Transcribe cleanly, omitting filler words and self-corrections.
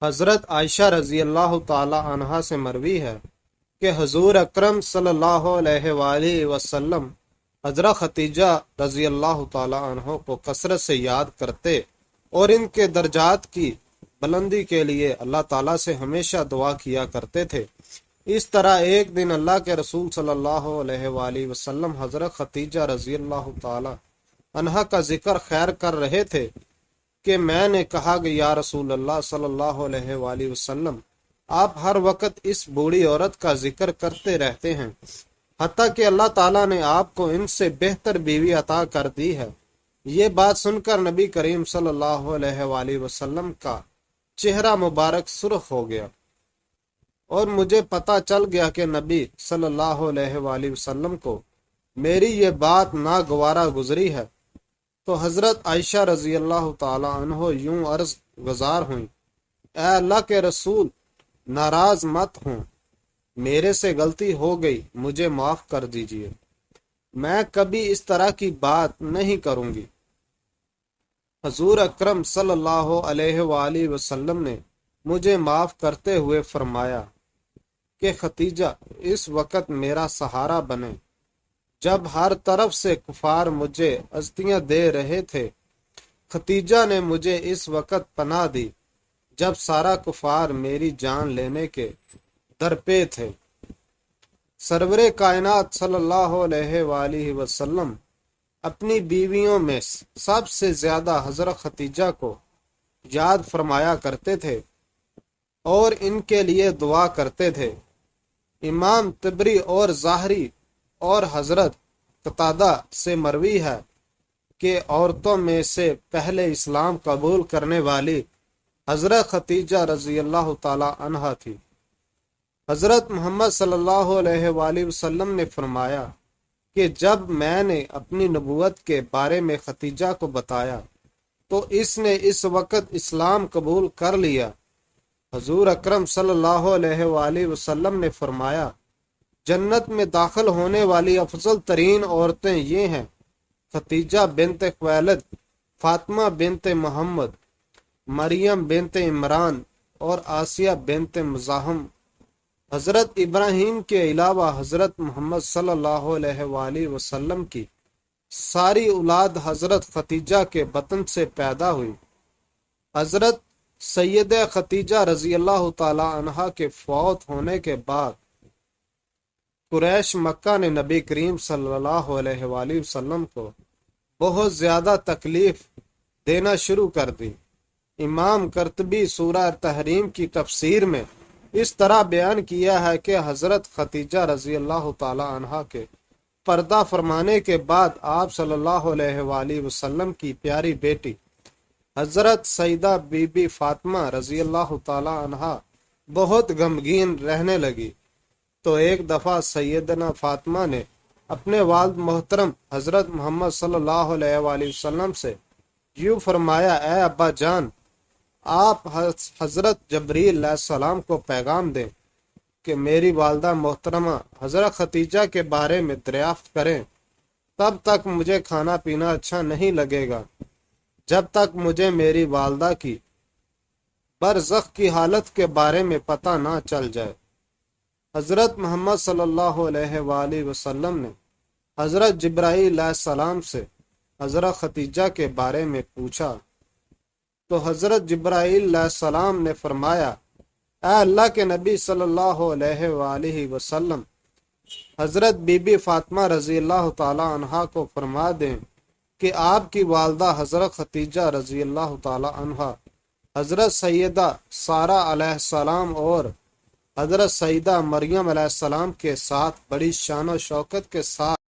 حضرت عائشہ رضی اللہ تعالی عنہا سے مروی ہے کہ حضور اکرم صلی اللہ علیہ وآلہ وسلم حضرت ختیجہ رضی اللہ تعالی عنہ کو کثرت سے یاد کرتے اور ان کے درجات کی بلندی کے لیے اللہ تعالیٰ سے ہمیشہ دعا کیا کرتے تھے۔ اس طرح ایک دن اللہ کے رسول صلی اللہ علیہ وآلہ وسلم حضرت ختیجہ رضی اللہ تعالی عنہا کا ذکر خیر کر رہے تھے کہ میں نے کہا کہ یا رسول اللہ صلی اللہ علیہ وآلہ وسلم، آپ ہر وقت اس بوڑھی عورت کا ذکر کرتے رہتے ہیں، حتیٰ کہ اللہ تعالیٰ نے آپ کو ان سے بہتر بیوی عطا کر دی ہے۔ یہ بات سن کر نبی کریم صلی اللہ علیہ وآلہ وسلم کا چہرہ مبارک سرخ ہو گیا اور مجھے پتہ چل گیا کہ نبی صلی اللہ علیہ وآلہ وسلم کو میری یہ بات ناگوارا گزری ہے۔ تو حضرت عائشہ رضی اللہ تعالی عنہ یوں عرض گزار ہوئیں، اے اللہ کے رسول، ناراض مت ہوں، میرے سے غلطی ہو گئی، مجھے معاف کر دیجئے، میں کبھی اس طرح کی بات نہیں کروں گی۔ حضور اکرم صلی اللہ علیہ وآلہ وسلم نے مجھے معاف کرتے ہوئے فرمایا کہ ختیجہ اس وقت میرا سہارا بنے۔ جب ہر طرف سے کفار مجھے اذیتیں دے رہے تھے، ختیجہ نے مجھے اس وقت پناہ دی جب سارا کفار میری جان لینے کے درپے تھے۔ سرور کائنات صلی اللہ علیہ وآلہ وسلم اپنی بیویوں میں سب سے زیادہ حضرت ختیجہ کو یاد فرمایا کرتے تھے اور ان کے لیے دعا کرتے تھے۔ امام طبری اور ظاہری اور حضرت قتادہ سے مروی ہے کہ عورتوں میں سے پہلے اسلام قبول کرنے والی حضرت ختیجہ رضی اللہ تعالی عنہا تھی۔ حضرت محمد صلی اللہ علیہ وآلہ وسلم نے فرمایا کہ جب میں نے اپنی نبوت کے بارے میں ختیجہ کو بتایا تو اس نے اس وقت اسلام قبول کر لیا۔ حضور اکرم صلی اللہ علیہ وآلہ وسلم نے فرمایا، جنت میں داخل ہونے والی افضل ترین عورتیں یہ ہیں: ختیجہ بنت خویلد، فاطمہ بنت محمد، مریم بنت عمران اور آسیہ بنت مزاحم۔ حضرت ابراہیم کے علاوہ حضرت محمد صلی اللہ علیہ وآلہ وسلم کی ساری اولاد حضرت ختیجہ کے بطن سے پیدا ہوئی۔ حضرت سیدہ ختیجہ رضی اللہ تعالی عنہا کے فوت ہونے کے بعد قریش مکہ نے نبی کریم صلی اللہ علیہ وآلہ وسلم کو بہت زیادہ تکلیف دینا شروع کر دی۔ امام قرطبی سورہ تحریم کی تفسیر میں اس طرح بیان کیا ہے کہ حضرت ختیجہ رضی اللہ تعالی عنہا کے پردہ فرمانے کے بعد آپ صلی اللہ علیہ وآلہ وسلم کی پیاری بیٹی حضرت سیدہ بی بی فاطمہ رضی اللہ تعالی عنہا بہت غمگین رہنے لگی۔ تو ایک دفعہ سیدنا فاطمہ نے اپنے والد محترم حضرت محمد صلی اللہ علیہ وآلہ وسلم سے یوں فرمایا، اے ابا جان، آپ حضرت جبریل علیہ السلام کو پیغام دیں کہ میری والدہ محترمہ حضرت ختیجہ کے بارے میں دریافت کریں، تب تک مجھے کھانا پینا اچھا نہیں لگے گا جب تک مجھے میری والدہ کی برزخ کی حالت کے بارے میں پتہ نہ چل جائے۔ حضرت محمد صلی اللہ علیہ وآلہ وسلم نے حضرت جبرائیل علیہ السلام سے حضرت ختیجہ کے بارے میں پوچھا تو حضرت جبرائیل علیہ السلام نے فرمایا، اے اللہ کے نبی صلی اللہ علیہ وآلہ وسلم، حضرت بی بی فاطمہ رضی اللہ تعالی عنہا کو فرما دیں کہ آپ کی والدہ حضرت ختیجہ رضی اللہ تعالی عنہا حضرت سیدہ سارہ علیہ السلام اور حضرت سیدہ مریم علیہ السلام کے ساتھ بڑی شان و شوکت کے ساتھ